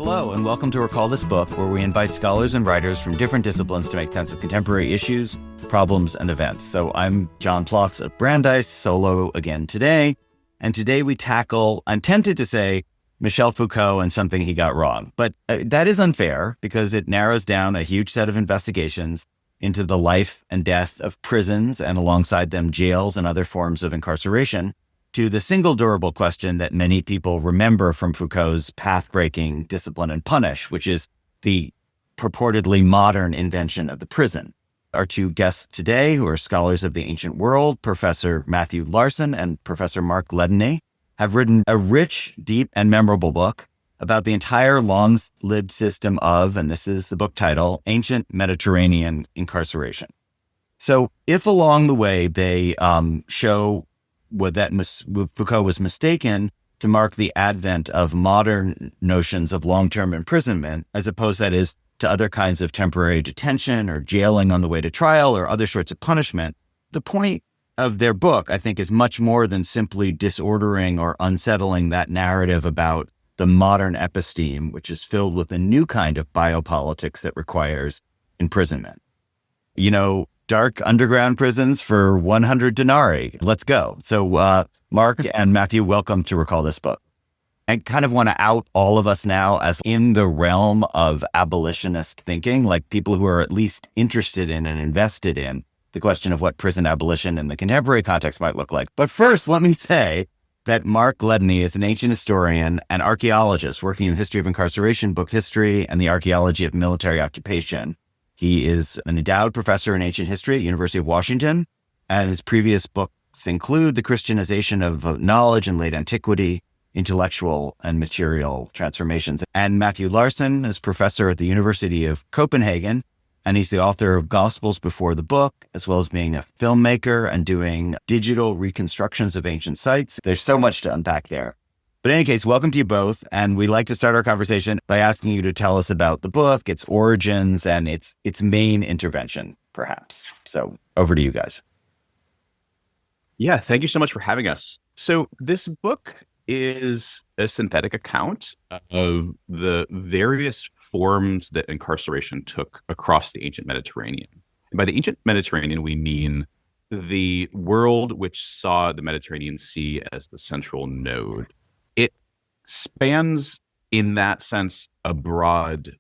Hello, and welcome to Recall This Book, where we invite scholars and writers from different disciplines to make sense of contemporary issues, problems, and events. So I'm John Plotz of Brandeis, solo again today. And today we tackle, I'm tempted to say, Michel Foucault and something he got wrong. But that is unfair because it narrows down a huge set of investigations into the life and death of prisons and alongside them jails and other forms of incarceration, to the single durable question that many people remember from Foucault's path-breaking Discipline and Punish, which is the purportedly modern invention of the prison. Our two guests today, who are scholars of the ancient world, Professor Matthew Larsen and Professor Mark Letteney, have written a rich, deep, and memorable book about the entire long-lived system of, and this is the book title, ancient Mediterranean incarceration. So if along the way they show that Foucault was mistaken to mark the advent of modern notions of long-term imprisonment, as opposed, that is, to other kinds of temporary detention or jailing on the way to trial or other sorts of punishment, the point of their book, I think, is much more than simply disordering or unsettling that narrative about the modern episteme, which is filled with a new kind of biopolitics that requires imprisonment. You know, dark underground prisons for 100 denarii. Let's go. So Mark and Matthew, welcome to Recall This Book. I kind of want to out all of us now as in the realm of abolitionist thinking, like people who are at least interested in and invested in the question of what prison abolition in the contemporary context might look like. But first, let me say that Mark Letteney is an ancient historian and archaeologist working in the history of incarceration, book history, and the archaeology of military occupation. He is an endowed professor in ancient history at the University of Washington, and his previous books include The Christianization of Knowledge in Late Antiquity, Intellectual and Material Transformations. And Matthew Larsen is professor at the University of Copenhagen, and he's the author of Gospels Before the Book, as well as being a filmmaker and doing digital reconstructions of ancient sites. There's so much to unpack there. But in any case, welcome to you both. And we'd like to start our conversation by asking you to tell us about the book, its origins, and its main intervention, perhaps. So over to you guys. Yeah, thank you so much for having us. So this book is a synthetic account of the various forms that incarceration took across the ancient Mediterranean. And by the ancient Mediterranean, we mean the world which saw the Mediterranean Sea as the central node. It spans, in that sense, a broad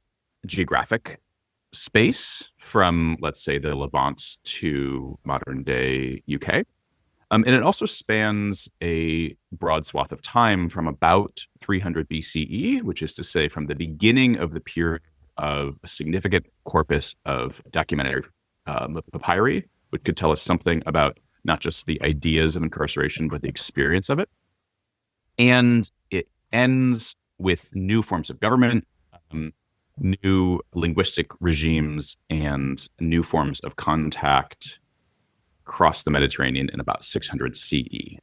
geographic space from, let's say, the Levant to modern-day UK. And it also spans a broad swath of time from about 300 BCE, which is to say from the beginning of the period of a significant corpus of documentary papyri, which could tell us something about not just the ideas of incarceration, but the experience of it. And it ends with new forms of government, new linguistic regimes, and new forms of contact across the Mediterranean in about 600 CE.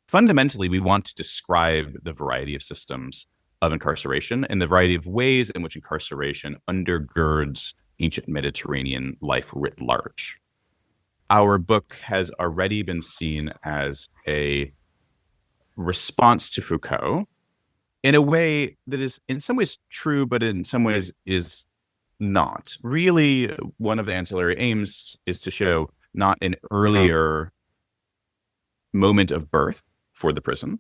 Fundamentally, we want to describe the variety of systems of incarceration and the variety of ways in which incarceration undergirds ancient Mediterranean life writ large. Our book has already been seen as a response to Foucault in a way that is in some ways true, but in some ways is not. Really, one of the ancillary aims is to show not an earlier moment of birth for the prison,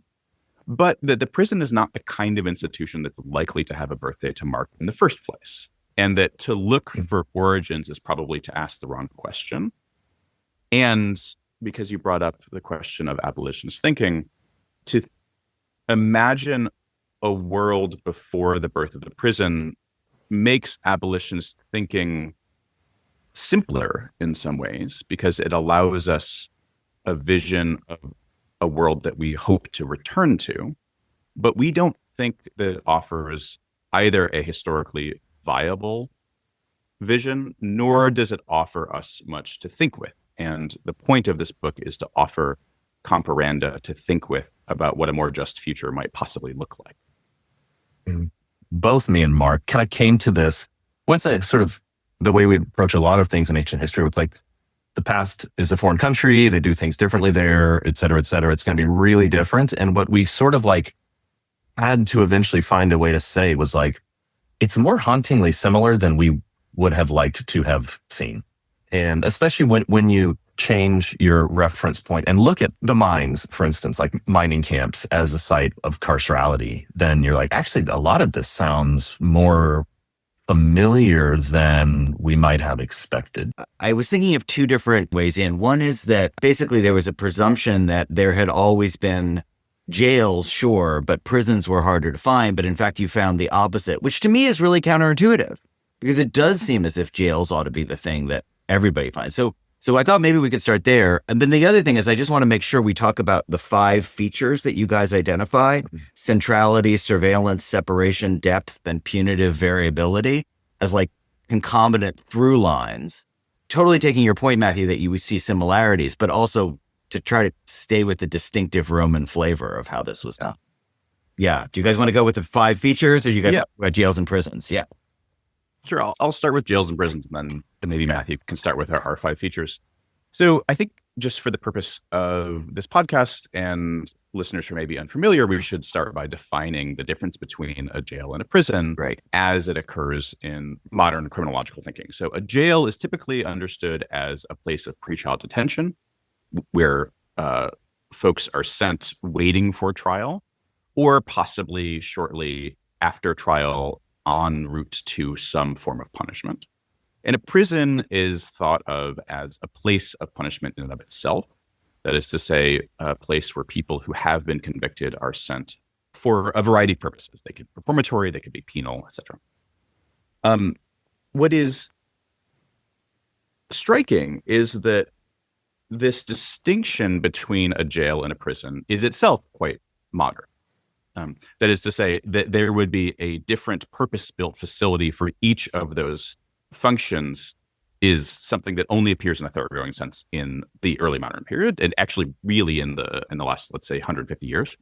but that the prison is not the kind of institution that's likely to have a birthday to mark in the first place. And that to look for origins is probably to ask the wrong question. And because you brought up the question of abolitionist thinking, to imagine a world before the birth of the prison makes abolitionist thinking simpler in some ways, because it allows us a vision of a world that we hope to return to, but we don't think that it offers either a historically viable vision, nor does it offer us much to think with. And the point of this book is to offer comparanda to think with about what a more just future might possibly look like. Both me and Mark kind of came to this once I sort of the way we approach a lot of things in ancient history with like the past is a foreign country, they do things differently there, et cetera, et cetera. It's going to be really different. And what we sort of like had to eventually find a way to say was like, it's more hauntingly similar than we would have liked to have seen. And especially when you change your reference point and look at the mines, for instance, like mining camps as a site of carcerality, then you're like, actually, a lot of this sounds more familiar than we might have expected. I was thinking of two different ways in. One is that basically there was a presumption that there had always been jails, sure, but prisons were harder to find. But in fact, you found the opposite, which to me is really counterintuitive because it does seem as if jails ought to be the thing that everybody finds. So I thought maybe we could start there. And then the other thing is I just want to make sure we talk about the 5 features that you guys identify: centrality, surveillance, separation, depth, and punitive variability as like concomitant through lines. Totally taking your point, Matthew, that you would see similarities, but also to try to stay with the distinctive Roman flavor of how this was done. Yeah. Do you guys want to go with the 5 features or you guys about jails and prisons? Yeah. Sure. I'll start with jails and prisons, and then maybe Matthew can start with our 5 features. So I think just for the purpose of this podcast and listeners who may be unfamiliar, we should start by defining the difference between a jail and a prison as it occurs in modern criminological thinking. So a jail is typically understood as a place of pretrial detention where folks are sent waiting for trial or possibly shortly after trial en route to some form of punishment. And a prison is thought of as a place of punishment in and of itself. That is to say, a place where people who have been convicted are sent for a variety of purposes. They could be reformatory, they could be penal, etc. What is striking is that this distinction between a jail and a prison is itself quite modern. That is to say that there would be a different purpose-built facility for each of those functions is something that only appears in a thoroughgoing sense in the early modern period, and actually really in the last, let's say, 150 years.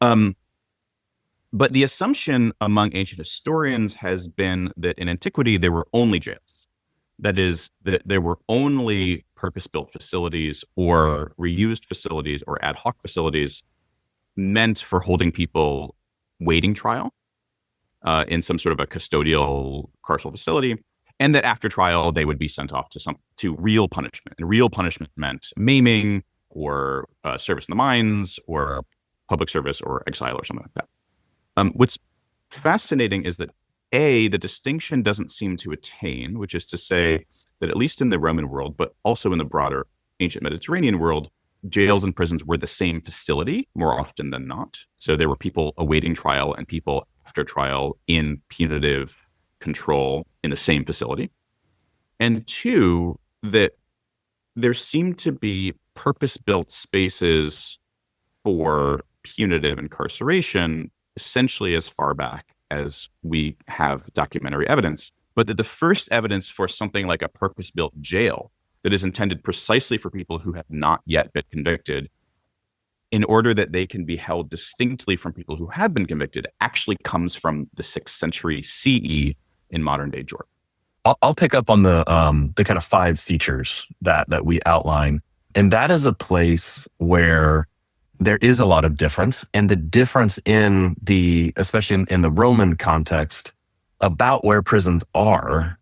But the assumption among ancient historians has been that in antiquity there were only jails. That is, that there were only purpose-built facilities or reused facilities or ad hoc facilities meant for holding people waiting trial in some sort of a custodial carceral facility, and that after trial they would be sent off to real punishment. And real punishment meant maiming or service in the mines or public service or exile or something like that. What's fascinating is that the distinction doesn't seem to attain, which is to say that at least in the Roman world, but also in the broader ancient Mediterranean world, jails and prisons were the same facility more often than not. So there were people awaiting trial and people after trial in punitive control in the same facility. And 2, that there seemed to be purpose-built spaces for punitive incarceration essentially as far back as we have documentary evidence, but that the first evidence for something like a purpose-built jail that is intended precisely for people who have not yet been convicted in order that they can be held distinctly from people who have been convicted actually comes from the 6th century CE in modern day Jordan. I'll pick up on the kind of 5 features that we outline. And that is a place where there is a lot of difference, and the difference in especially in the Roman context about where prisons are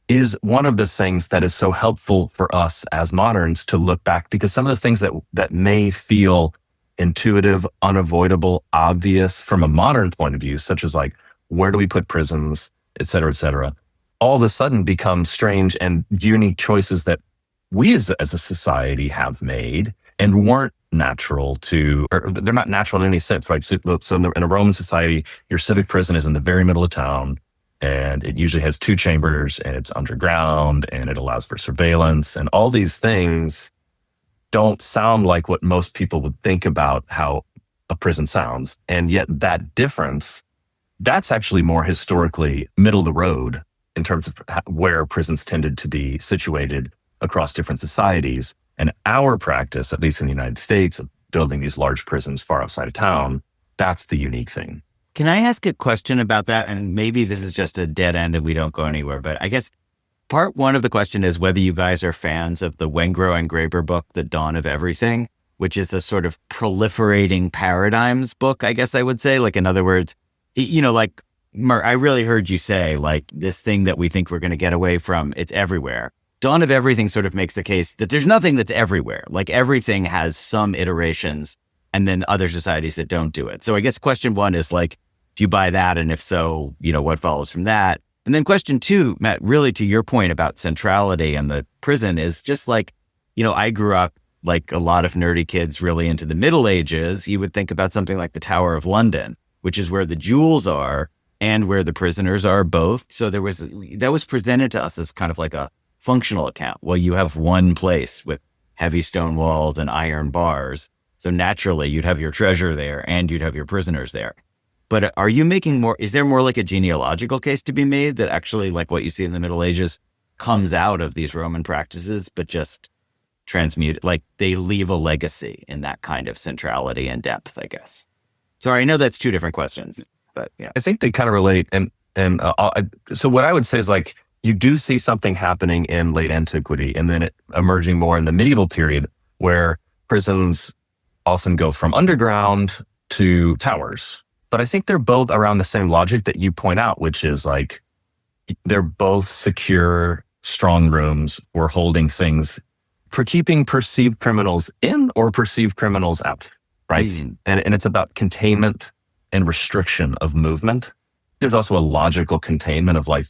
is one of the things that is so helpful for us as moderns to look back, because some of the things that may feel intuitive, unavoidable, obvious from a modern point of view, such as like, where do we put prisons, et cetera, all of a sudden become strange and unique choices that we as a society have made and weren't natural or they're not natural in any sense, right? So in a Roman society, your civic prison is in the very middle of town, and it usually has 2 chambers, and it's underground, and it allows for surveillance, and all these things don't sound like what most people would think about how a prison sounds. And yet that difference, that's actually more historically middle of the road in terms of where prisons tended to be situated across different societies. And our practice, at least in the United States, of building these large prisons far outside of town, that's the unique thing. Can I ask a question about that? And maybe this is just a dead end and we don't go anywhere, but I guess part 1 of the question is whether you guys are fans of the Wengrow and Graeber book, The Dawn of Everything. which is a sort of proliferating paradigms book, I guess I would say. Like, in other words, like, Mark, I really heard you say, like, this thing that we think we're going to get away from, it's everywhere. Dawn of Everything sort of makes the case that there's nothing that's everywhere. Like, everything has some iterations and then other societies that don't do it. So I guess question one is, like, do you buy that? And if so, what follows from that? And then question two, Matt, really to your point about centrality and the prison is just like, I grew up like a lot of nerdy kids really into the Middle Ages. You would think about something like the Tower of London, which is where the jewels are and where the prisoners are both. So that was presented to us as kind of like a functional account. Well, you have one place with heavy stone walls and iron bars. So naturally you'd have your treasure there and you'd have your prisoners there. But are you making is there more like a genealogical case to be made that actually, like what you see in the Middle Ages, comes out of these Roman practices, but just transmute, like they leave a legacy in that kind of centrality and depth, I guess? Sorry, I know that's two different questions, but yeah. I think they kind of relate. So what I would say is, like, you do see something happening in late antiquity and then it emerging more in the medieval period, where prisons often go from underground to towers. But I think they're both around the same logic that you point out, which is like, they're both secure, strong rooms for holding things, for keeping perceived criminals in or perceived criminals out, right? And it's about containment and restriction of movement. There's also a logical containment of, like,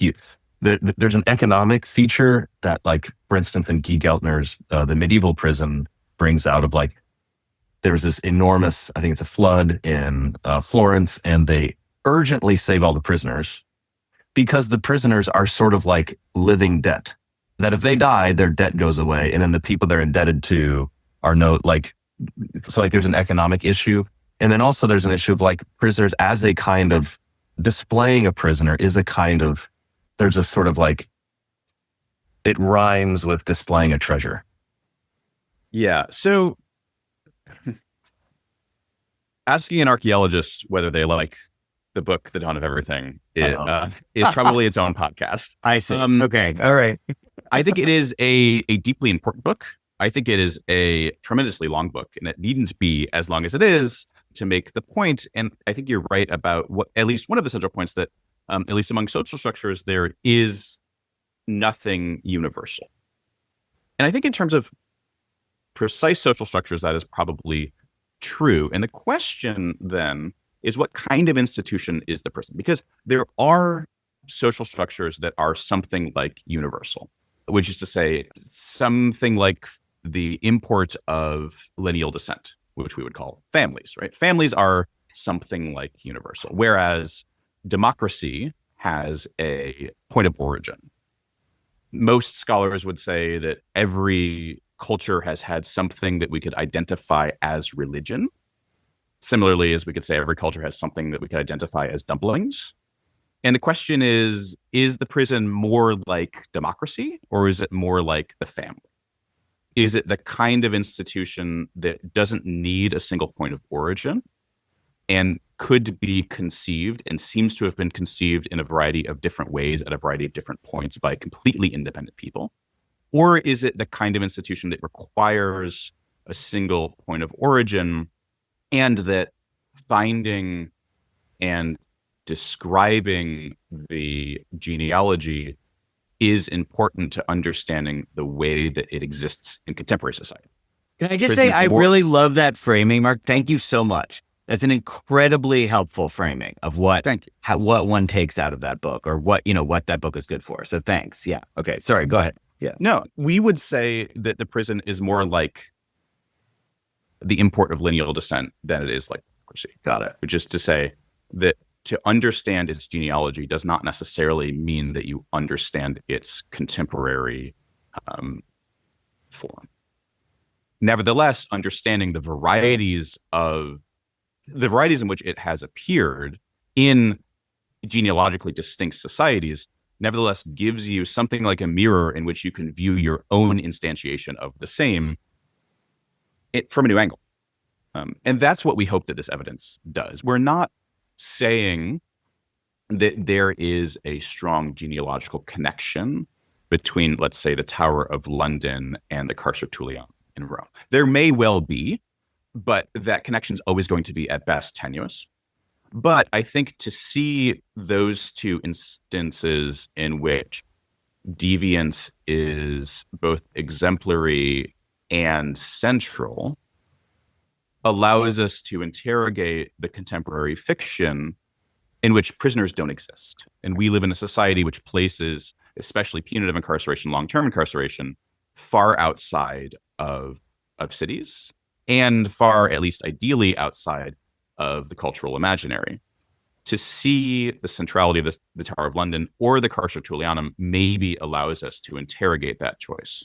there's an economic feature that, like, for instance, in Guy Geltner's The Medieval Prison brings out of, like, there's this enormous, I think it's a flood in Florence, and they urgently save all the prisoners because the prisoners are sort of like living debt. That if they die, their debt goes away, and then the people they're indebted to are so there's an economic issue. And then also there's an issue of, like, prisoners as a kind of displaying a prisoner is a kind of, there's a sort of, like, it rhymes with displaying a treasure. Yeah. So asking an archaeologist whether they like the book The Dawn of Everything is probably its own podcast. I see. Okay. All right. I think it is a deeply important book. I think it is a tremendously long book, and it needn't be as long as it is to make the point. And I think you're right about at least one of the central points, that at least among social structures, there is nothing universal. And I think in terms of precise social structures, that is probably true. And the question then is, what kind of institution is the prison? Because there are social structures that are something like universal, which is to say something like the import of lineal descent, which we would call families, right? Families are something like universal, whereas democracy has a point of origin. Most scholars would say that every culture has had something that we could identify as religion. Similarly, as we could say every culture has something that we could identify as dumplings. And the question is the prison more like democracy, or is it more like the family? Is it the kind of institution that doesn't need a single point of origin and could be conceived and seems to have been conceived in a variety of different ways at a variety of different points by completely independent people? Or is it the kind of institution that requires a single point of origin, and that finding and describing the genealogy is important to understanding the way that it exists in contemporary society? Can I just say, I really love that framing, Mark. Thank you so much. That's an incredibly helpful framing of what one takes out of that book, or what that book is good for. So thanks. Yeah. Okay. Sorry. Go ahead. Yeah. No, we would say that the prison is more like the import of lineal descent than it is like democracy. Got it. Which is to say that to understand its genealogy does not necessarily mean that you understand its contemporary form. Nevertheless, understanding the varieties in which it has appeared in genealogically distinct societies nevertheless gives you something like a mirror in which you can view your own instantiation of the same from a new angle. And that's what we hope that this evidence does. We're not saying that there is a strong genealogical connection between, let's say, the Tower of London and the Carcer Tullianum in Rome. There may well be, but that connection is always going to be at best tenuous. But I think to see those two instances in which deviance is both exemplary and central allows us to interrogate the contemporary fiction in which prisoners don't exist. And we live in a society which places, especially punitive incarceration, long-term incarceration, far outside of cities and far, at least ideally, outside of the cultural imaginary. To see the centrality of the Tower of London or the Carcer Tullianum maybe allows us to interrogate that choice,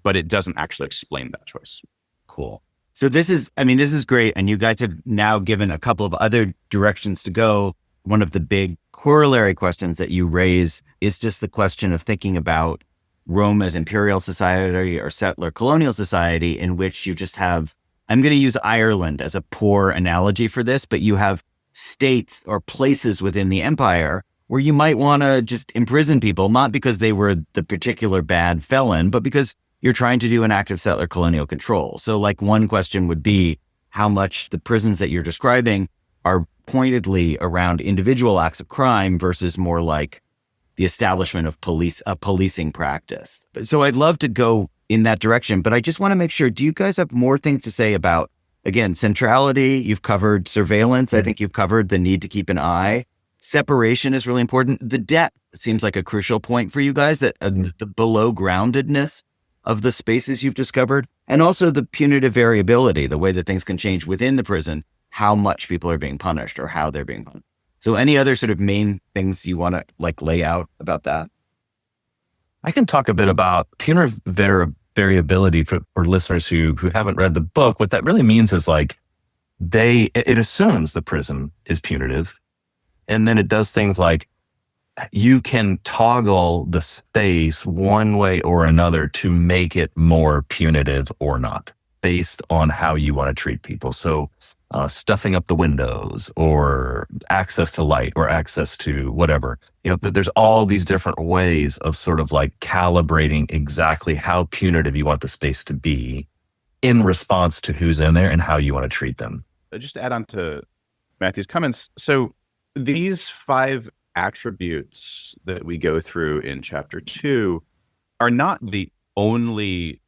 but it doesn't actually explain that choice. Cool. So this is great. And you guys have now given a couple of other directions to go. One of the big corollary questions that you raise is just the question of thinking about Rome as imperial society or settler colonial society, in which you just have, I'm going to use Ireland as a poor analogy for this, but you have states or places within the empire where you might want to just imprison people, not because they were the particular bad felon, but because you're trying to do an active settler colonial control. So like one question would be how much the prisons that you're describing are pointedly around individual acts of crime versus more like the establishment of policing practice. So I'd love to go in that direction, but I just want to make sure, do you guys have more things to say about, again, centrality? You've covered surveillance. I think you've covered the need to keep an eye. Separation is really important. The depth seems like a crucial point for you guys, that the below groundedness of the spaces you've discovered, and also the punitive variability, the way that things can change within the prison, how much people are being punished or how they're being punished. So any other sort of main things you want to like lay out about that? I can talk a bit about punitive variability for listeners who haven't read the book. What that really means is like it assumes the prison is punitive, and then it does things like you can toggle the space one way or another to make it more punitive or not, based on how you want to treat people. So stuffing up the windows, or access to light, or access to whatever. There's all these different ways of sort of like calibrating exactly how punitive you want the space to be in response to who's in there and how you want to treat them. Just to add on to Matthew's comments, so these 5 attributes that we go through in chapter 2 are not the only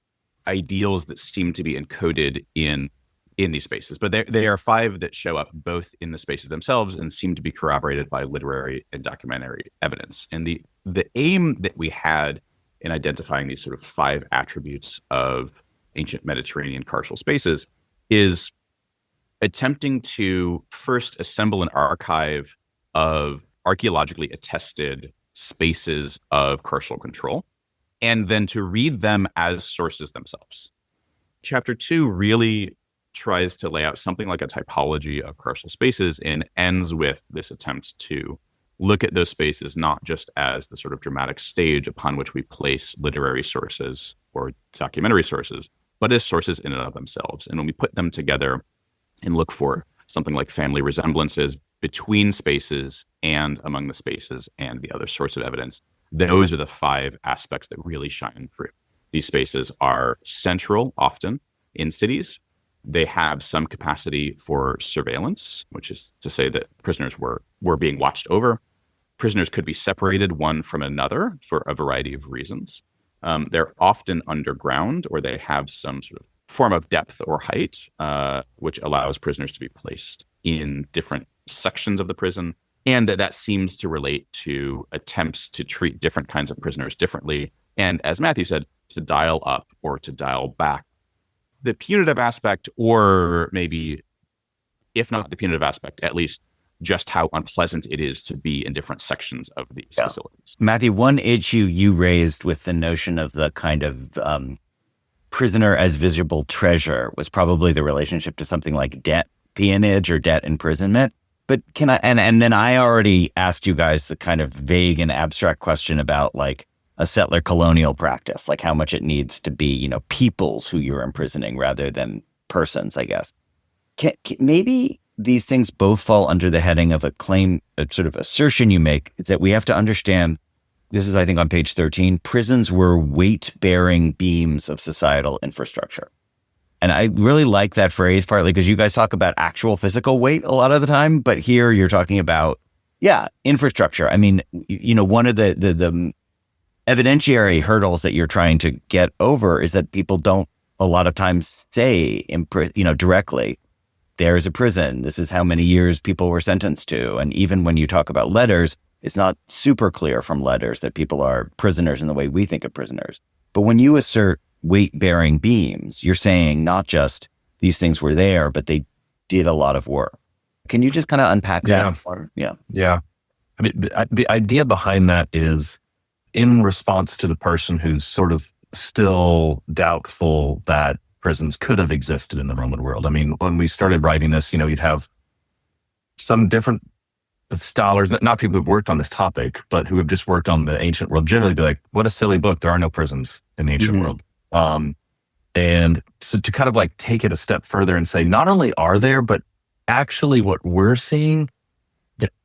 ideals that seem to be encoded in these spaces, but they are 5 that show up both in the spaces themselves and seem to be corroborated by literary and documentary evidence. And the aim that we had in identifying these sort of 5 attributes of ancient Mediterranean carceral spaces is attempting to first assemble an archive of archaeologically attested spaces of carceral control, and then to read them as sources themselves. Chapter 2 really tries to lay out something like a typology of carceral spaces and ends with this attempt to look at those spaces not just as the sort of dramatic stage upon which we place literary sources or documentary sources, but as sources in and of themselves. And when we put them together and look for something like family resemblances between spaces and among the spaces and the other source of evidence, those are the 5 aspects that really shine through. These spaces are central often in cities. They have some capacity for surveillance, which is to say that prisoners were being watched over. Prisoners could be separated one from another for a variety of reasons. They're often underground, or they have some sort of form of depth or height, which allows prisoners to be placed in different sections of the prison. And that seems to relate to attempts to treat different kinds of prisoners differently. And as Matthew said, to dial up or to dial back the punitive aspect, or maybe, if not the punitive aspect, at least just how unpleasant it is to be in different sections of these facilities. Matthew, one issue you raised with the notion of the kind of prisoner as visible treasure was probably the relationship to something like debt peonage or debt imprisonment. But can I, and then I already asked you guys the kind of vague and abstract question about like a settler colonial practice, like how much it needs to be, peoples who you're imprisoning rather than persons, I guess. Maybe these things both fall under the heading of a claim, a sort of assertion you make, is that we have to understand, this is, I think, on page 13, prisons were weight-bearing beams of societal infrastructure. And I really like that phrase, partly because you guys talk about actual physical weight a lot of the time, but here you're talking about, infrastructure. I mean, one of the evidentiary hurdles that you're trying to get over is that people don't a lot of times say, directly, there is a prison. This is how many years people were sentenced to. And even when you talk about letters, it's not super clear from letters that people are prisoners in the way we think of prisoners. But when you assert weight-bearing beams, you're saying not just these things were there, but they did a lot of work. Can you just kind of unpack that? Yeah. I mean, the idea behind that is in response to the person who's sort of still doubtful that prisons could have existed in the Roman world. I mean, when we started writing this, you'd have some different scholars, not people who've worked on this topic, but who have just worked on the ancient world, generally be like, what a silly book. There are no prisons in the ancient world. And so to kind of like take it a step further and say, not only are there, but actually what we're seeing,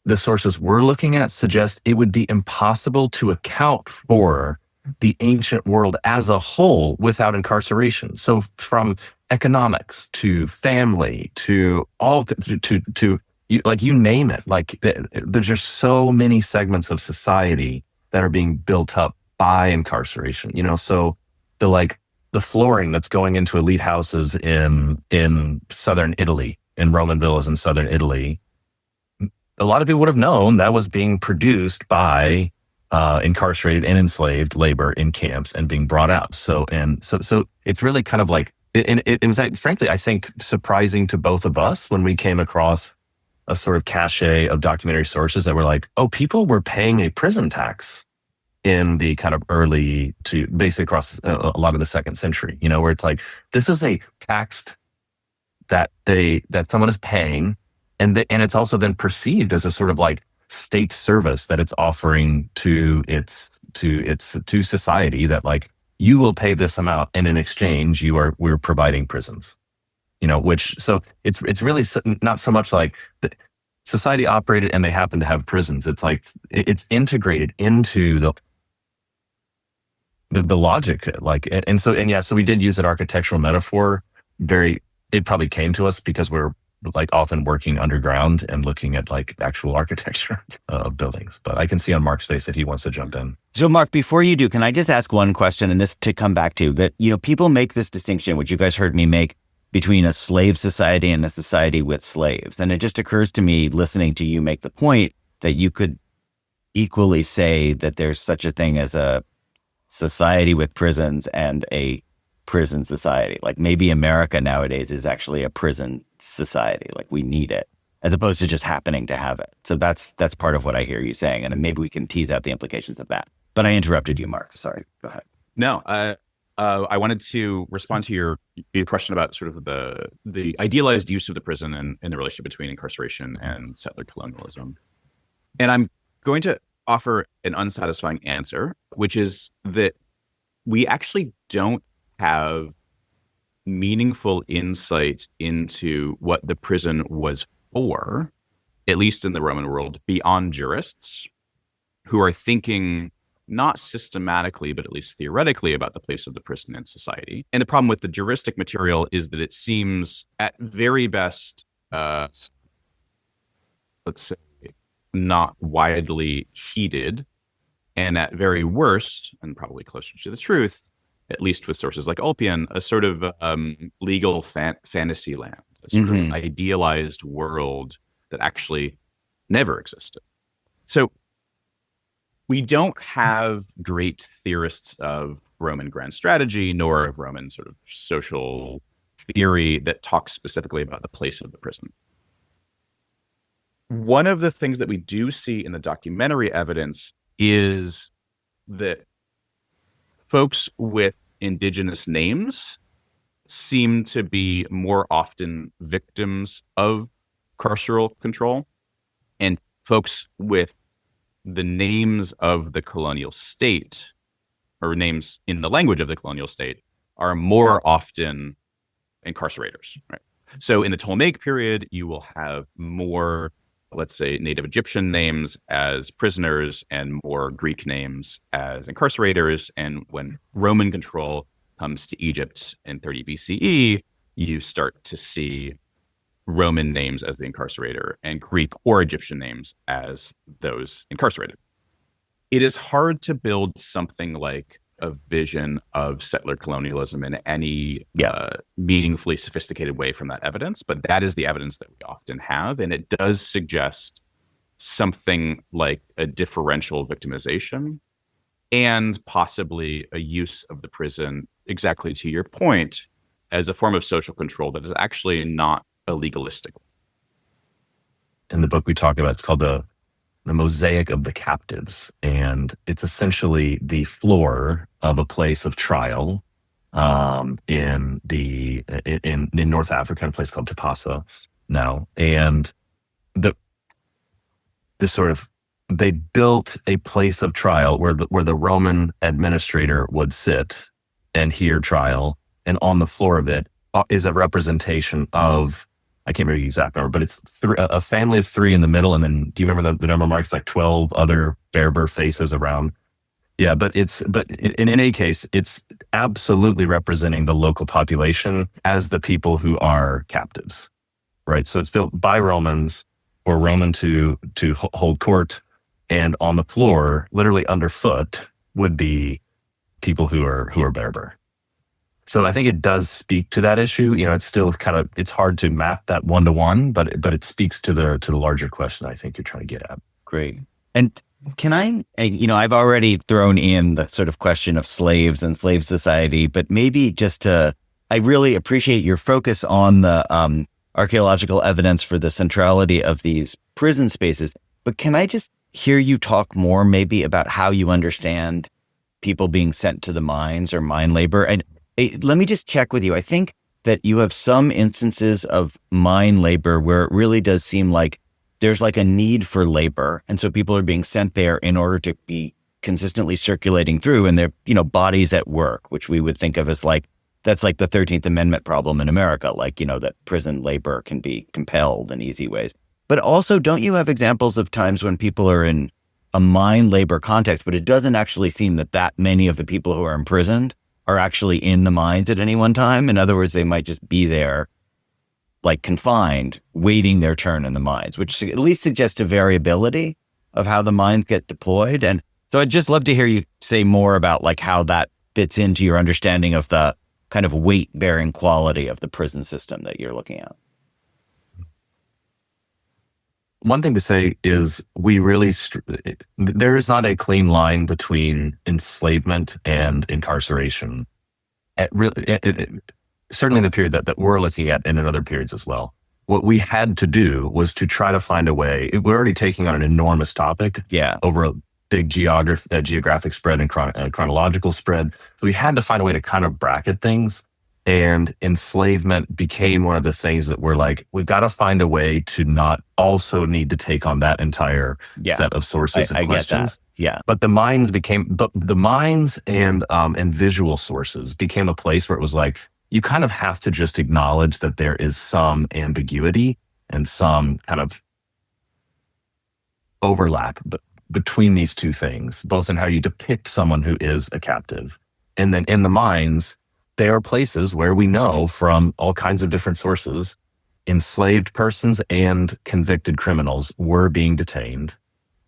the sources we're looking at suggest it would be impossible to account for the ancient world as a whole without incarceration. So from economics to family to all to you name it, like there's just so many segments of society that are being built up by incarceration. So the flooring that's going into elite houses in southern Italy, in Roman villas in southern Italy, a lot of people would have known that was being produced by incarcerated and enslaved labor in camps and being brought out. So it's really kind of like, it was frankly, I think, surprising to both of us when we came across a sort of cachet of documentary sources that were like, oh, people were paying a prison tax in the kind of early to basically across a lot of the second century, where it's like, this is a tax that someone is paying, and it's also then perceived as a sort of like state service that it's offering to society, that like, you will pay this amount and in exchange we're providing prisons, so it's really not so much like the society operated and they happen to have prisons. It's like it's integrated into the logic, so we did use an architectural metaphor. It probably came to us because we're like often working underground and looking at like actual architecture of buildings. But I can see on Mark's face that he wants to jump in. So Mark, before you do, can I just ask one question, and this to come back to that, people make this distinction, which you guys heard me make, between a slave society and a society with slaves. And it just occurs to me, listening to you make the point, that you could equally say that there's such a thing as a society with prisons and a prison society. Like maybe America nowadays is actually a prison society. Like we need it, as opposed to just happening to have it. So that's part of what I hear you saying. And maybe we can tease out the implications of that. But I interrupted you, Mark. Sorry. Go ahead. No, I wanted to respond to your question about sort of the idealized use of the prison and the relationship between incarceration and settler colonialism. And I'm going to offer an unsatisfying answer, which is that we actually don't have meaningful insight into what the prison was for, at least in the Roman world, beyond jurists who are thinking not systematically, but at least theoretically about the place of the prison in society. And the problem with the juristic material is that it seems at very best, let's say, not widely heeded, and at very worst, and probably closer to the truth, at least with sources like Ulpian, a sort of legal fantasy land, a sort of idealized world that actually never existed. So we don't have great theorists of Roman grand strategy, nor of Roman sort of social theory that talks specifically about the place of the prison. One of the things that we do see in the documentary evidence is that folks with indigenous names seem to be more often victims of carceral control, and folks with the names of the colonial state, or names in the language of the colonial state, are more often incarcerators, right? So in the Ptolemaic period, you will have more, let's say, native Egyptian names as prisoners and more Greek names as incarcerators. And when Roman control comes to Egypt in 30 BCE, you start to see Roman names as the incarcerator and Greek or Egyptian names as those incarcerated. It is hard to build something like a vision of settler colonialism in any meaningfully sophisticated way from that evidence, but that is the evidence that we often have. And it does suggest something like a differential victimization and possibly a use of the prison, exactly to your point, as a form of social control that is actually not a legalistic. In the book we talk about, it's called the mosaic of the captives, and it's essentially the floor of a place of trial in North Africa, a place called Tapasa now, and they built a place of trial where the Roman administrator would sit and hear trial, and on the floor of it is a representation of, I can't remember the exact number, but it's a family of three in the middle. And then do you remember the number marks, like 12 other Berber faces around? Yeah, but in any case, it's absolutely representing the local population as the people who are captives, right? So it's built by Romans for Roman to hold court, and on the floor, literally underfoot, would be people who are Berber. So I think it does speak to that issue. It's still it's hard to map that one-to-one, but it speaks to the larger question I think you're trying to get at. Great. And can I've already thrown in the sort of question of slaves and slave society, but maybe I really appreciate your focus on the archaeological evidence for the centrality of these prison spaces. But can I just hear you talk more maybe about how you understand people being sent to the mines or mine labor? And let me just check with you. I think that you have some instances of mine labor where it really does seem like there's like a need for labor. And so people are being sent there in order to be consistently circulating through, and they're, bodies at work, which we would think of as that's like the 13th Amendment problem in America, that prison labor can be compelled in easy ways. But also, don't you have examples of times when people are in a mine labor context, but it doesn't actually seem that many of the people who are imprisoned are actually in the mines at any one time? In other words, they might just be there, confined, waiting their turn in the mines, which at least suggests a variability of how the mines get deployed. And so I'd just love to hear you say more about how that fits into your understanding of the kind of weight-bearing quality of the prison system that you're looking at. One thing to say is there is not a clean line between enslavement and incarceration. Certainly in the period that we're looking at, and in other periods as well. What we had to do was to try to find a way. We're already taking on an enormous topic over a big geographic spread and chronological spread. So we had to find a way to kind of bracket things. And enslavement became one of the things that we're we've got to find a way to not also need to take on that entire set of sources and questions. Yeah. But the mines the mines and visual sources became a place where it was you kind of have to just acknowledge that there is some ambiguity and some kind of overlap between these two things, both in how you depict someone who is a captive. And then in the mines, there are places where we know from all kinds of different sources, enslaved persons and convicted criminals were being detained.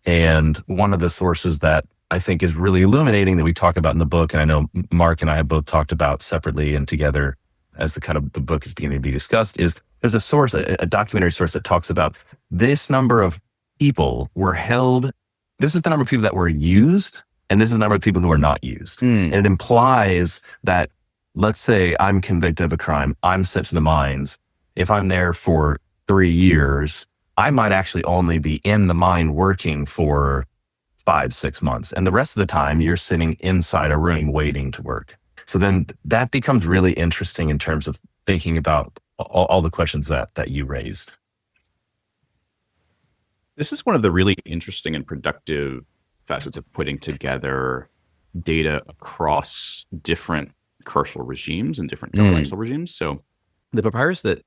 And one of the sources that I think is really illuminating that we talk about in the book, and I know Mark and I have both talked about separately and together as the book is beginning to be discussed, is there's a source, a documentary source that talks about this number of people were held. This is the number of people that were used, and this is the number of people who are not used. And it implies that, let's say I'm convicted of a crime, I'm sent to the mines. If I'm there for 3 years, I might actually only be in the mine working for 5-6 months. And the rest of the time you're sitting inside a room waiting to work. So then that becomes really interesting in terms of thinking about all the questions that you raised. This is one of the really interesting and productive facets of putting together data across different carceral regimes and different governmental regimes. So the papyrus that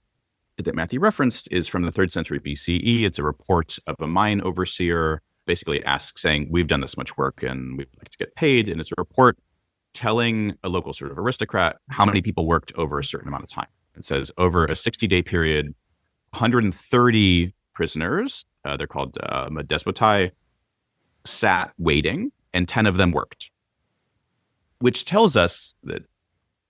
Matthew referenced is from the 3rd century BCE. It's a report of a mine overseer basically saying, we've done this much work and we'd like to get paid. And it's a report telling a local sort of aristocrat how many people worked over a certain amount of time. It says over a 60-day period, 130 prisoners, they're called despotai, sat waiting, and 10 of them worked, which tells us that,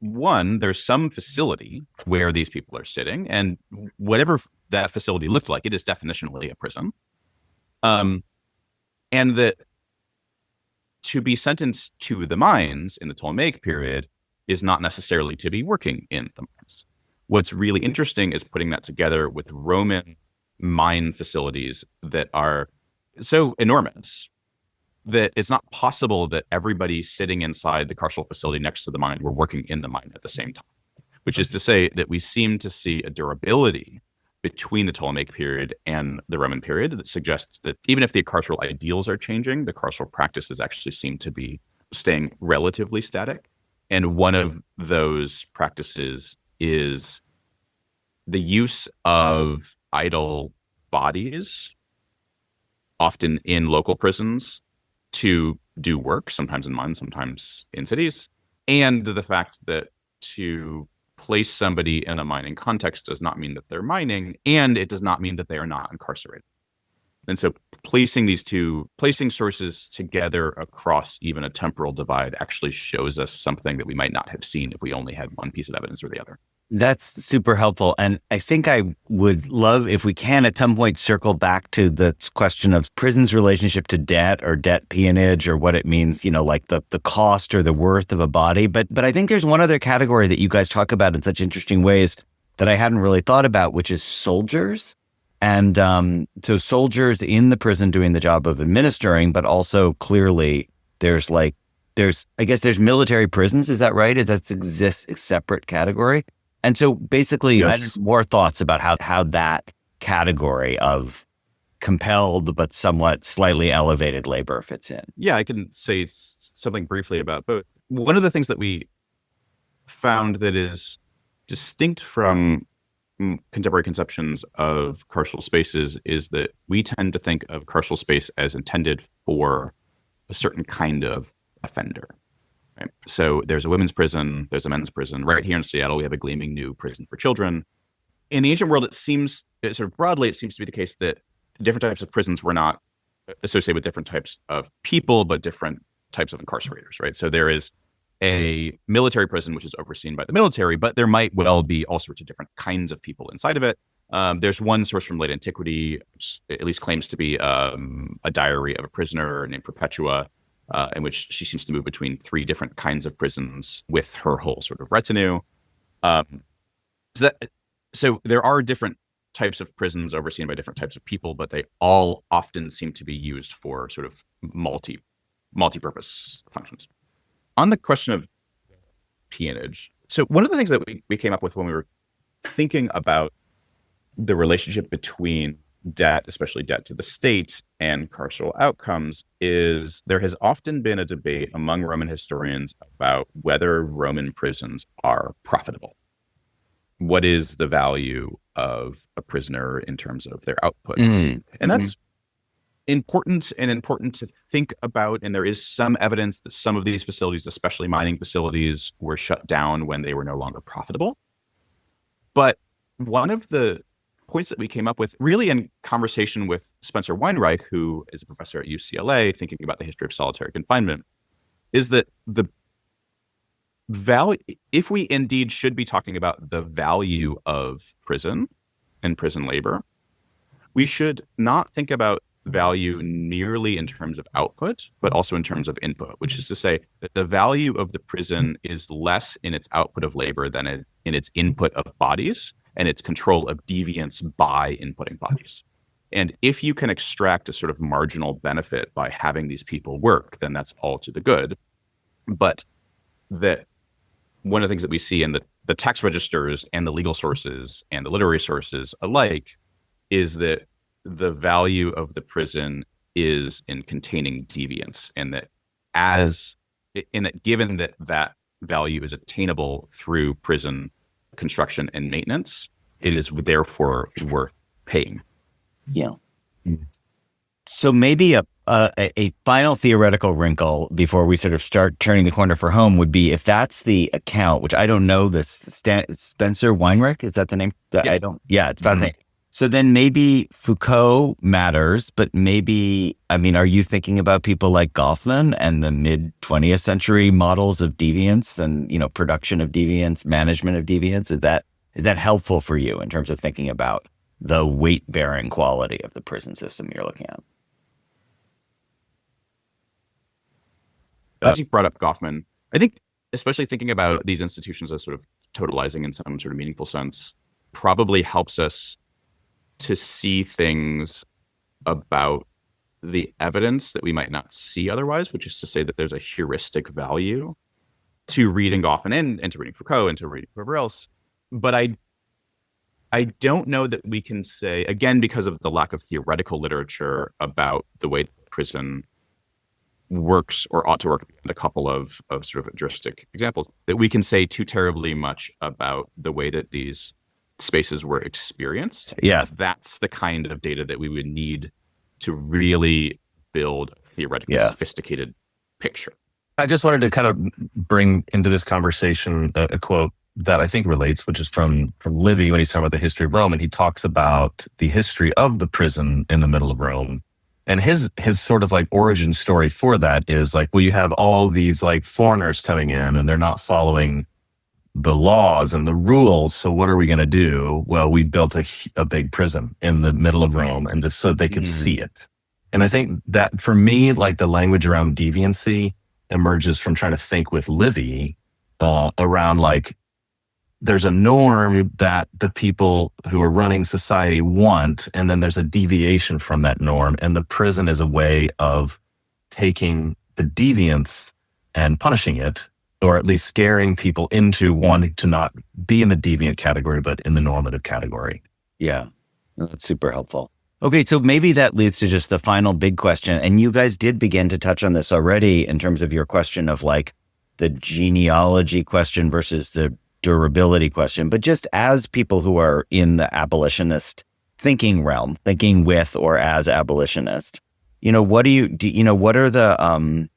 one, there's some facility where these people are sitting, and whatever that facility looked like, it is definitionally a prison. And that to be sentenced to the mines in the Ptolemaic period is not necessarily to be working in the mines. What's really interesting is putting that together with Roman mine facilities that are so enormous that it's not possible that everybody sitting inside the carceral facility next to the mine were working in the mine at the same time, which is to say that we seem to see a durability between the Ptolemaic period and the Roman period that suggests that even if the carceral ideals are changing, the carceral practices actually seem to be staying relatively static. And one of those practices is the use of idle bodies, often in local prisons, to do work, sometimes in mines, sometimes in cities, and the fact that to place somebody in a mining context does not mean that they're mining, and it does not mean that they are not incarcerated. And so placing sources together across even a temporal divide actually shows us something that we might not have seen if we only had one piece of evidence or the other. That's super helpful. And I think I would love, if we can, at some point circle back to this question of prison's relationship to debt or debt peonage or what it means, like the cost or the worth of a body. But I think there's one other category that you guys talk about in such interesting ways that I hadn't really thought about, which is soldiers. And so soldiers in the prison doing the job of administering, but also clearly there's military prisons. Is that right? That exists a separate category. And so basically, Yes. I had more thoughts about how that category of compelled but somewhat slightly elevated labor fits in. Yeah, I can say something briefly about both. One of the things that we found that is distinct from contemporary conceptions of carceral spaces is that we tend to think of carceral space as intended for a certain kind of offender. Right? So there's a women's prison, there's a men's prison. Right here in Seattle, we have a gleaming new prison for children. In the ancient world, it seems to be the case that different types of prisons were not associated with different types of people, but different types of incarcerators, right? So there is a military prison, which is overseen by the military, but there might well be all sorts of different kinds of people inside of it. There's one source from late antiquity, which at least claims to be a diary of a prisoner named Perpetua, in which she seems to move between 3 different kinds of prisons with her whole sort of retinue. So there are different types of prisons overseen by different types of people, but they all often seem to be used for sort of multi-purpose functions. On the question of peonage, so one of the things that we came up with when we were thinking about the relationship between debt, especially debt to the state, and carceral outcomes is there has often been a debate among Roman historians about whether Roman prisons are profitable. What is the value of a prisoner in terms of their output? And that's important to think about. And there is some evidence that some of these facilities, especially mining facilities, were shut down when they were no longer profitable. But one of the points that we came up with, really in conversation with Spencer Weinreich, who is a professor at UCLA, thinking about the history of solitary confinement, is that the value, if we indeed should be talking about the value of prison and prison labor, we should not think about value merely in terms of output, but also in terms of input, which is to say that the value of the prison is less in its output of labor than in its input of bodies and its control of deviance by inputting bodies. And if you can extract a sort of marginal benefit by having these people work, then that's all to the good. But that one of the things that we see in the tax registers and the legal sources and the literary sources alike is that the value of the prison is in containing deviance, and that given that value is attainable through prison construction and maintenance, it is therefore worth paying. Yeah. So maybe a a final theoretical wrinkle before we sort of start turning the corner for home would be if that's the account, which I don't know, Spencer Weinreich, is that the name? Yeah. I don't, yeah, it's fascinating. So then maybe Foucault matters, but maybe, I mean, are you thinking about people like Goffman and the mid 20th century models of deviance and, production of deviance, management of deviance? Is that helpful for you in terms of thinking about the weight-bearing quality of the prison system you're looking at? As you brought up Goffman, I think especially thinking about these institutions as sort of totalizing in some sort of meaningful sense probably helps us to see things about the evidence that we might not see otherwise, which is to say that there's a heuristic value to reading Goffman and to reading Foucault and to reading whoever else. But I don't know that we can say, again, because of the lack of theoretical literature about the way prison works or ought to work, and a couple of sort of juristic examples, that we can say too terribly much about the way that these spaces were experienced. Yeah. That's the kind of data that we would need to really build a theoretically sophisticated picture. I just wanted to kind of bring into this conversation a quote that I think relates, which is from Livy when he's talking about the history of Rome, and he talks about the history of the prison in the middle of Rome. And his sort of like origin story for that is like, well, you have all these like foreigners coming in and they're not following the laws and the rules. So what are we going to do? Well, we built a big prison in the middle of Rome and just so they could see it. And I think that for me, like the language around deviancy emerges from trying to think with Livy around like, there's a norm that the people who are running society want, and then there's a deviation from that norm. And the prison is a way of taking the deviance and punishing it, or at least scaring people into wanting to not be in the deviant category, but in the normative category. Yeah, that's super helpful. Okay, so maybe that leads to just the final big question. And you guys did begin to touch on this already in terms of your question of like the genealogy question versus the durability question, but just as people who are in the abolitionist thinking realm, thinking with or as abolitionist, what do what are the,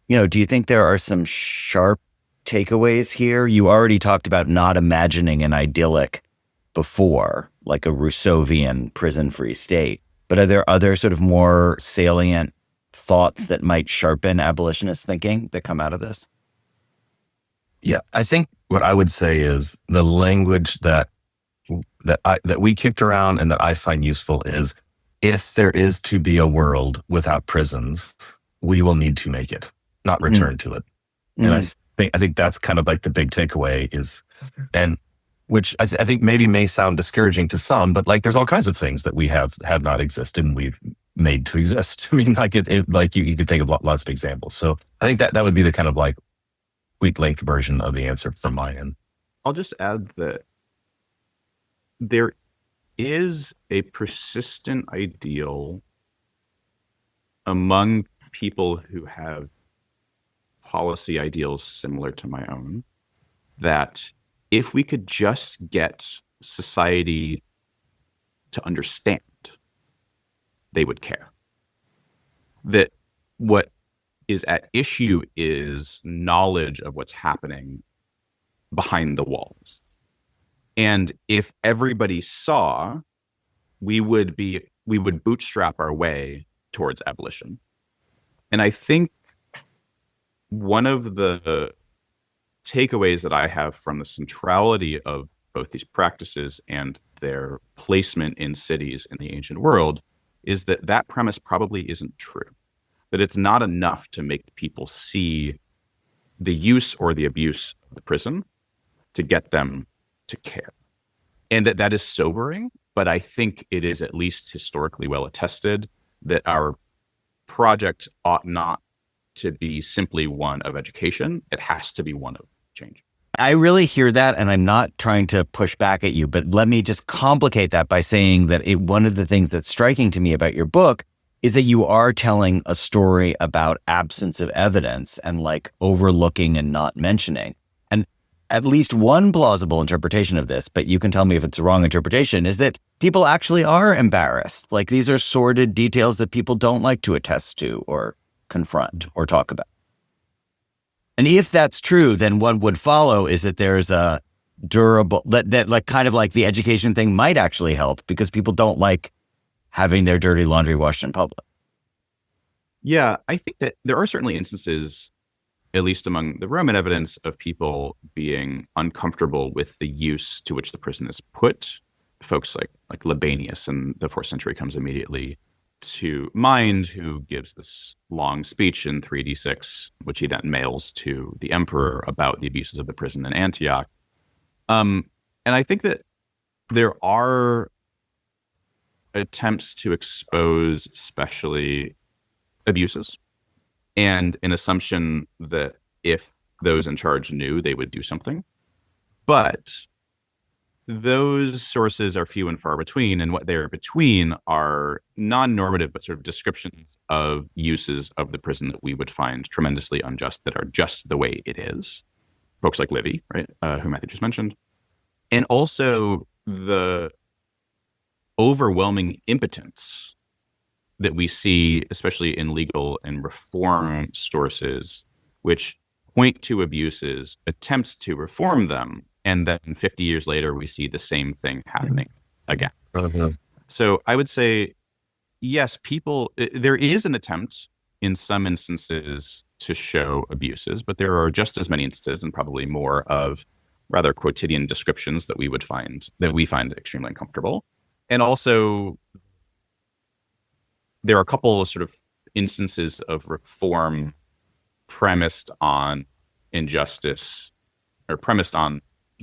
do you think there are some sharp takeaways here? You already talked about not imagining an idyllic before, like a Rousseauvian prison-free state, but are there other sort of more salient thoughts that might sharpen abolitionist thinking that come out of this? Yeah, I think what I would say is the language that we kicked around and that I find useful is, if there is to be a world without prisons, we will need to make it, not return to it. And I think that's kind of like the big takeaway is, and which I think maybe may sound discouraging to some, but like there's all kinds of things that we have not existed and we've made to exist. I mean, like like you could think of lots of examples. So I think that would be the kind of like weak length version of the answer from my end. I'll just add that there is a persistent ideal among people who have policy ideals similar to my own, that if we could just get society to understand, they would care. That what is at issue is knowledge of what's happening behind the walls. And if everybody saw, we would bootstrap our way towards abolition. And I think one of the takeaways that I have from the centrality of both these practices and their placement in cities in the ancient world is that premise probably isn't true. That it's not enough to make people see the use or the abuse of the prison to get them to care. And that is sobering, but I think it is at least historically well attested that our project ought not to be simply one of education. It has to be one of change. I really hear that, and I'm not trying to push back at you, but let me just complicate that by saying that one of the things that's striking to me about your book is that you are telling a story about absence of evidence and like overlooking and not mentioning. And at least one plausible interpretation of this, but you can tell me if it's the wrong interpretation, is that people actually are embarrassed. Like these are sordid details that people don't like to attest to or confront or talk about. And if that's true, then what would follow is that there's a durable, that like kind of like the education thing might actually help because people don't like having their dirty laundry washed in public. Yeah, I think that there are certainly instances, at least among the Roman evidence, of people being uncomfortable with the use to which the prison is put. Folks like Libanius in the 4th century comes immediately to mind, who gives this long speech in 3d6, which he then mails to the emperor about the abuses of the prison in Antioch. And I think that there are attempts to expose especially abuses and an assumption that if those in charge knew, they would do something. But those sources are few and far between, and what they're between are non-normative, but sort of descriptions of uses of the prison that we would find tremendously unjust, that are just the way it is. Folks like Livy, right, who Matthew just mentioned. And also the overwhelming impotence that we see, especially in legal and reform sources, which point to abuses, attempts to reform them, and then 50 years later, we see the same thing happening again. Mm-hmm. So I would say, yes, there is an attempt in some instances to show abuses, but there are just as many instances, and probably more, of rather quotidian descriptions that we find extremely uncomfortable. And also, there are a couple of sort of instances of reform premised on injustice, or premised on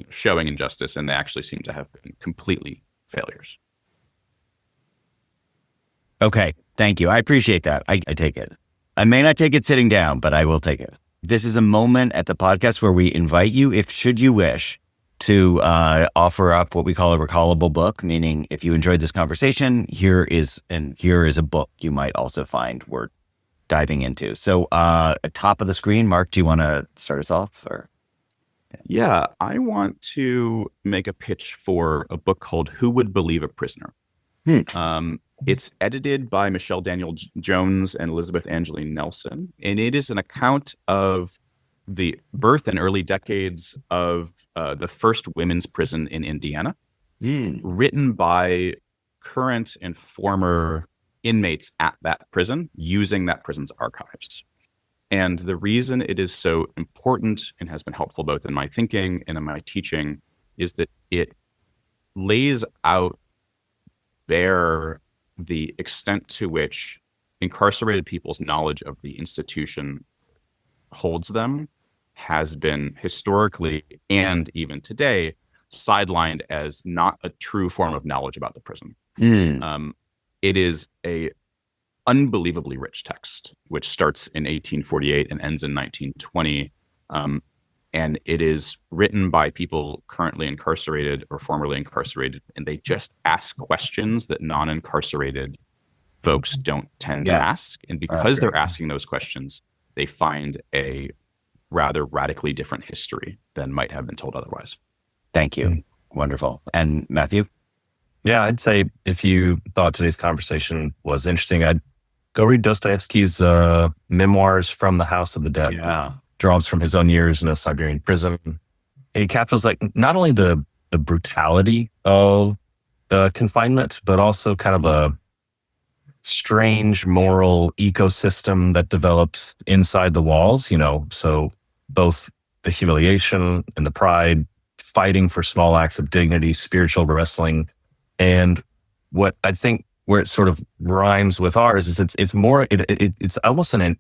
showing injustice, and they actually seem to have been completely failures. Okay, thank you. I appreciate that. I take it. I may not take it sitting down, but I will take it. This is a moment at the podcast where we invite you, if should you wish, to offer up what we call a recallable book, meaning if you enjoyed this conversation, here is a book you might also find worth diving into. So at top of the screen, Mark, do you want to start us off? Or Yeah, I want to make a pitch for a book called Who Would Believe a Prisoner? It's edited by Michelle Daniel Jones and Elizabeth Angeline Nelson, and it is an account of the birth and early decades of the first women's prison in Indiana, written by current and former inmates at that prison using that prison's archives. And the reason it is so important and has been helpful both in my thinking and in my teaching is that it lays out bare the extent to which incarcerated people's knowledge of the institution holds them has been historically and even today sidelined as not a true form of knowledge about the prison. It is a unbelievably rich text, which starts in 1848 and ends in 1920. And it is written by people currently incarcerated or formerly incarcerated, and they just ask questions that non-incarcerated folks don't tend to ask. And because they're asking those questions, they find a rather radically different history than might have been told otherwise. Thank you. Wonderful. And Matthew? Yeah, I'd say if you thought today's conversation was interesting, I'd go read Dostoevsky's memoirs From the House of the Dead. Yeah. Draws from his own years in a Siberian prison. And he captures like not only the brutality of confinement, but also kind of a strange moral ecosystem that develops inside the walls, so both the humiliation and the pride, fighting for small acts of dignity, spiritual wrestling. And what I think where it sort of rhymes with ours is it's more, it's almost an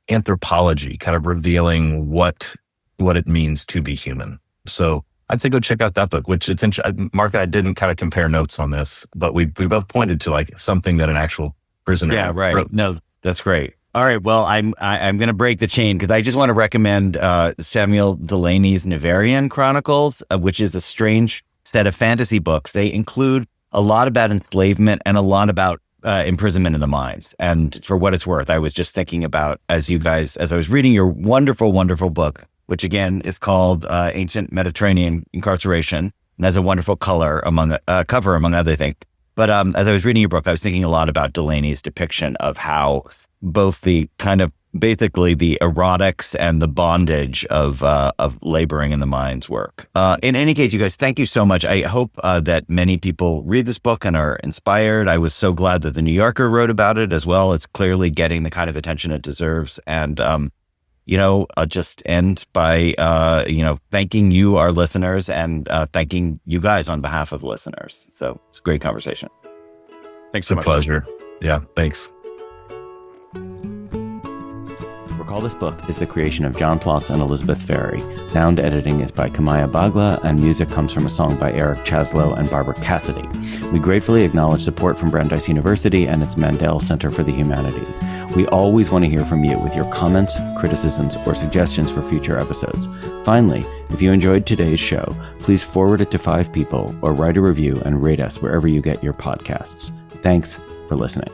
anthropology, kind of revealing what it means to be human. So I'd say go check out that book, which it's interesting. Mark and I didn't kind of compare notes on this, but we both pointed to like something that an actual prisoner wrote. No, that's great. All right. Well, I'm going to break the chain because I just want to recommend Samuel Delany's Nevarian Chronicles, which is a strange set of fantasy books. They include a lot about enslavement and a lot about imprisonment in the mines. And for what it's worth, I was just thinking about, as I was reading your wonderful, wonderful book, which again is called Ancient Mediterranean Incarceration, and has a wonderful cover among other things. But as I was reading your book, I was thinking a lot about Delaney's depiction of how both the kind of basically the erotics and the bondage of laboring in the mines work. In any case, you guys, thank you so much. I hope that many people read this book and are inspired. I was so glad that the New Yorker wrote about it as well. It's clearly getting the kind of attention it deserves. And I'll just end by thanking you, our listeners, and thanking you guys on behalf of listeners. So it's a great conversation. Thanks so much. It's a pleasure. Yeah, thanks. Recall This Book is the creation of John Plotz and Elizabeth Ferry. Sound editing is by Kamaya Bagla, and music comes from a song by Eric Chaslow and Barbara Cassidy. We gratefully acknowledge support from Brandeis University and its Mandel Center for the Humanities. We always want to hear from you with your comments, criticisms, or suggestions for future episodes. Finally, if you enjoyed today's show, please forward it to 5 people or write a review and rate us wherever you get your podcasts. Thanks for listening.